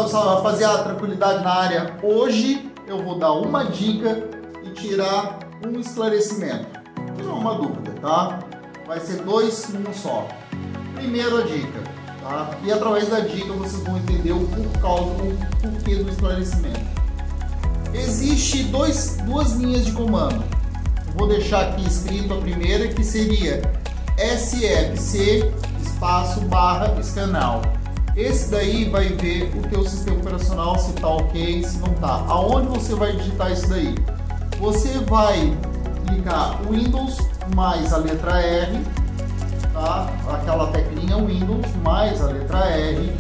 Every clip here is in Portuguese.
Gustavo, fazer a tranquilidade na área. Hoje eu vou dar uma dica e tirar um esclarecimento. Tirar uma dúvida, tá? Vai ser dois em um só. Primeiro a dica, tá? E através da dica vocês vão entender o porquê do esclarecimento. Existe duas linhas de comando. Vou deixar aqui escrito a primeira, que seria SFC espaço barra scanal. Esse daí vai ver o teu sistema operacional, se tá ok, se não tá. Aonde você vai digitar isso daí? Você vai clicar Windows mais a letra R, tá? Aquela teclinha Windows mais a letra R.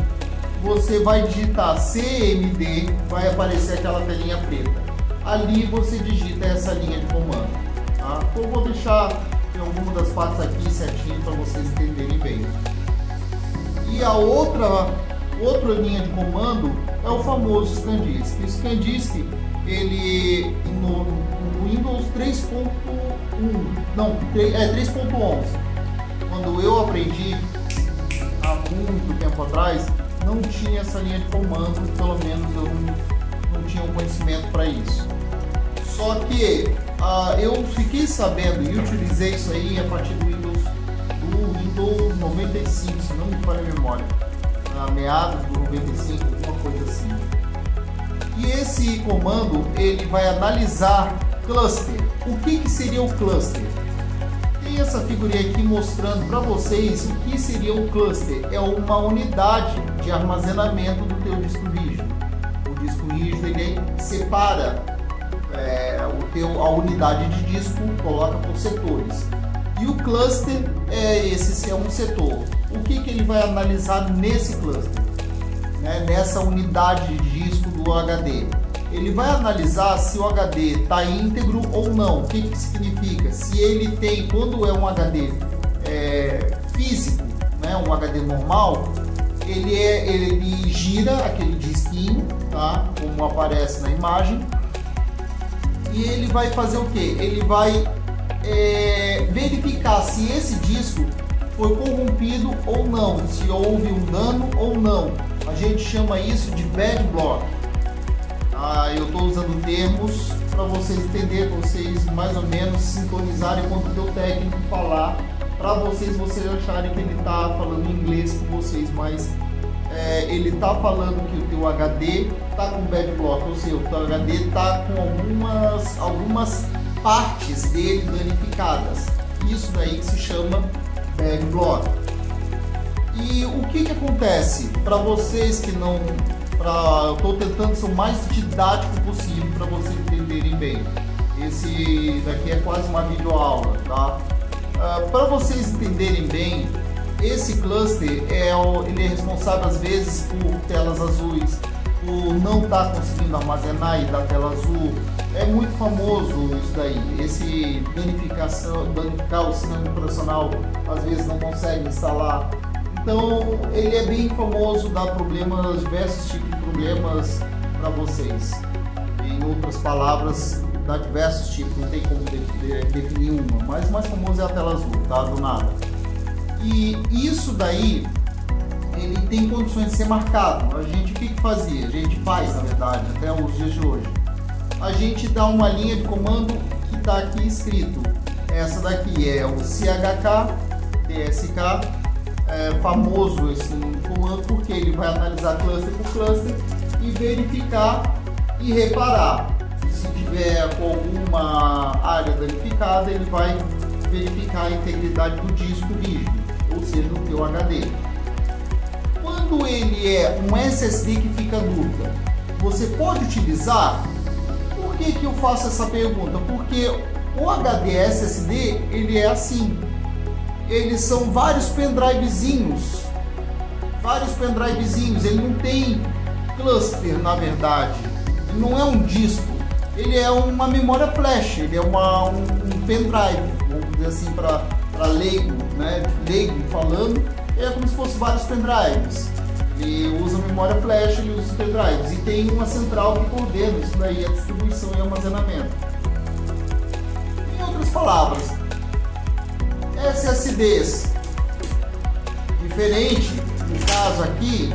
Você vai digitar CMD, vai aparecer aquela telinha preta. Ali você digita essa linha de comando, tá? Então eu vou deixar em alguma das partes aqui certinho para vocês entenderem bem. E a outra linha de comando é o famoso ScanDisk. O ScanDisk, ele no Windows 3.1, não, 3.11. Quando eu aprendi há muito tempo atrás, não tinha essa linha de comando, pelo menos eu não tinha um conhecimento para isso. Só que eu fiquei sabendo e utilizei isso aí a partir do Windows 95, se não me falha a memória, meados do 95, alguma coisa assim. E esse comando ele vai analisar cluster. O que seria o cluster? Tem essa figurinha aqui mostrando para vocês o que seria o cluster. É uma unidade de armazenamento do teu disco rígido. O disco rígido ele separa a unidade de disco, coloca por setores. E o cluster esse é um setor. O que ele vai analisar nesse cluster? Nessa unidade de disco do HD? Ele vai analisar se o HD está íntegro ou não. O que significa? Se ele tem, quando é um HD físico, um HD normal, ele gira aquele disquinho, tá? Como aparece na imagem. E ele vai fazer o que? Ele vai verificar se esse disco foi corrompido ou não, se houve um dano ou não. A gente chama isso de bad block. Eu estou usando termos para vocês entenderem, para vocês mais ou menos sintonizarem quando o teu técnico falar, para vocês acharem que ele está falando inglês com vocês, mas ele está falando que o teu HD está com bad block, ou seja, o teu HD está com algumas partes dele danificadas. Isso daí que se chama bad block. E o que acontece? Para vocês que não... eu estou tentando ser o mais didático possível para vocês entenderem bem. Esse daqui é quase uma videoaula, tá? Para vocês entenderem bem, esse cluster ele é responsável às vezes por telas azuis, por não estar conseguindo armazenar e dar tela azul. É muito famoso isso daí. Esse danificar o sistema operacional, às vezes não consegue instalar. Então ele é bem famoso, dá problemas, diversos tipos de problemas para vocês. Em outras palavras, dá diversos tipos, não tem como definir uma, mas o mais famoso é a tela azul, tá? Do nada. E isso daí, ele tem condições de ser marcado. O que fazia? A gente faz, na verdade, até os dias de hoje. A gente dá uma linha de comando que está aqui escrito. Essa daqui é o CHK, DSK. Famoso esse comando porque ele vai analisar cluster por cluster e verificar e reparar. Se tiver com alguma área danificada, ele vai verificar a integridade do disco rígido, ou seja, do teu HD. Quando ele é um SSD que fica dúvida, você pode utilizar? Por que eu faço essa pergunta? Porque o HD SSD ele é assim. Eles são vários pendrivezinhos, ele não tem cluster, na verdade, ele não é um disco, ele é uma memória flash, ele é um pendrive, vamos dizer assim, para leigo, leigo falando, é como se fosse vários pendrives. Ele usa memória flash, ele usa os pendrives, e tem uma central que coordena isso daí, a distribuição e armazenamento. Em outras palavras, SSDs diferente, no caso aqui,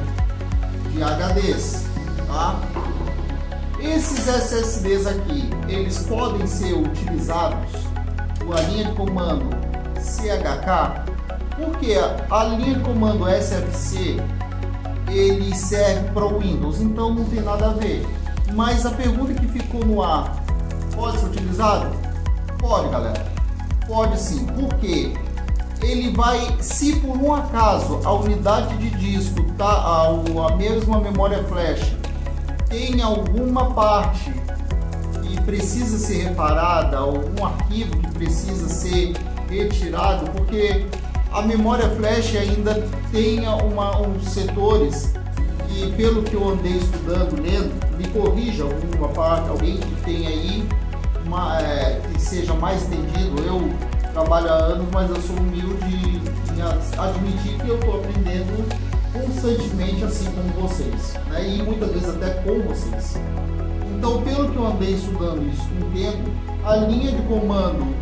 de HDs, tá? Esses SSDs aqui, eles podem ser utilizados com a linha de comando CHK, porque a linha de comando SFC ele serve para o Windows, então não tem nada a ver. Mas a pergunta que ficou no ar, pode ser utilizado? Pode, galera, pode sim, porque ele vai, se por um acaso a unidade de disco, tá, a mesma memória flash, tem alguma parte que precisa ser reparada, algum arquivo que precisa ser retirado, porque a memória flash ainda tem uns setores que, pelo que eu andei estudando, lendo, me corrija alguma parte, alguém que tem aí que seja mais entendido. Eu trabalho há anos, mas eu sou humilde em admitir que eu estou aprendendo constantemente, assim como vocês, né? E muitas vezes até com vocês. Então, pelo que eu andei estudando isso, entendo, a linha de comando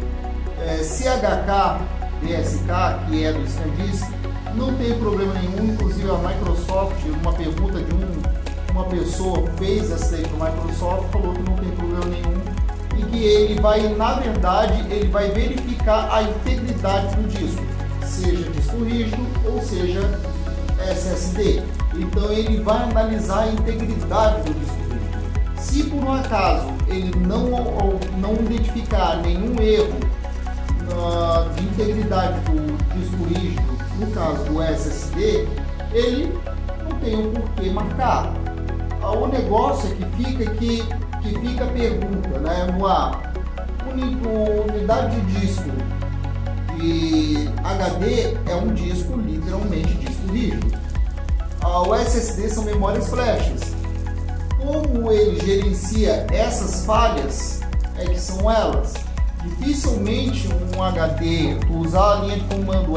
CHK DSK, que é do SanDisk, não tem problema nenhum. Inclusive a Microsoft, uma pergunta de uma pessoa fez essa aí para a Microsoft, falou que não tem problema nenhum e que ele vai, na verdade, ele vai verificar a integridade do disco, seja disco rígido ou seja SSD. Então ele vai analisar a integridade do disco rígido. Se por um acaso ele não identificar nenhum erro de integridade do disco rígido, no caso do SSD, ele não tem o porquê marcar. O negócio é que fica a pergunta, né, no ar. Unidade de disco de HD é um disco, literalmente disco rígido. O SSD são memórias flashes. Como ele gerencia essas falhas, é que são elas. Dificilmente um HD, tu usar a linha de comando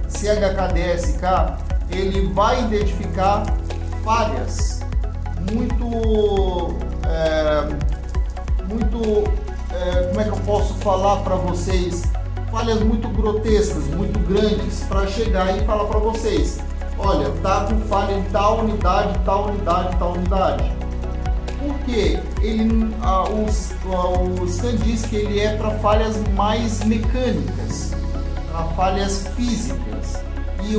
CHK-DSK, ele vai identificar falhas como é que eu posso falar para vocês, falhas muito grotescas, muito grandes, para chegar e falar para vocês, olha, tá com falha em tal unidade, tal unidade, tal unidade. Porque o SanDisk ele é para falhas mais mecânicas, para falhas físicas, e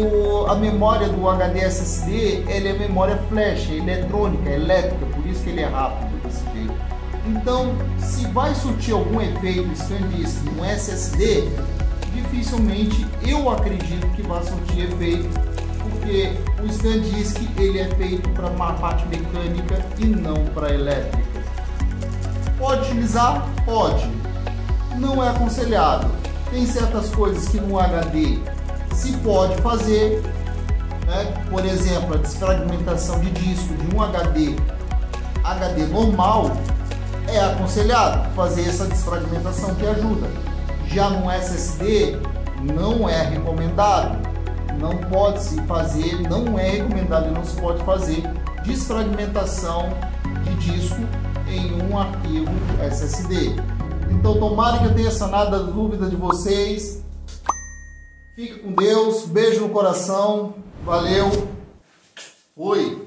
a memória do HD SSD ele é memória flash, eletrônica, elétrica, por isso que ele é rápido desse jeito. Então, se vai surtir algum efeito SanDisk no SSD, dificilmente eu acredito que vai surtir efeito, porque o SanDisk ele é feito para uma parte mecânica e não para elétrica. Pode utilizar? Pode. Não é aconselhado. Tem certas coisas que no HD se pode fazer, né? Por exemplo, a desfragmentação de disco de um HD normal, é aconselhado fazer essa desfragmentação que ajuda. Já no SSD não é recomendado. Não pode se fazer, não é recomendado e não se pode fazer desfragmentação de disco em um arquivo SSD. Então tomara que eu tenha sanado a dúvida de vocês. Fica com Deus, beijo no coração, valeu, fui!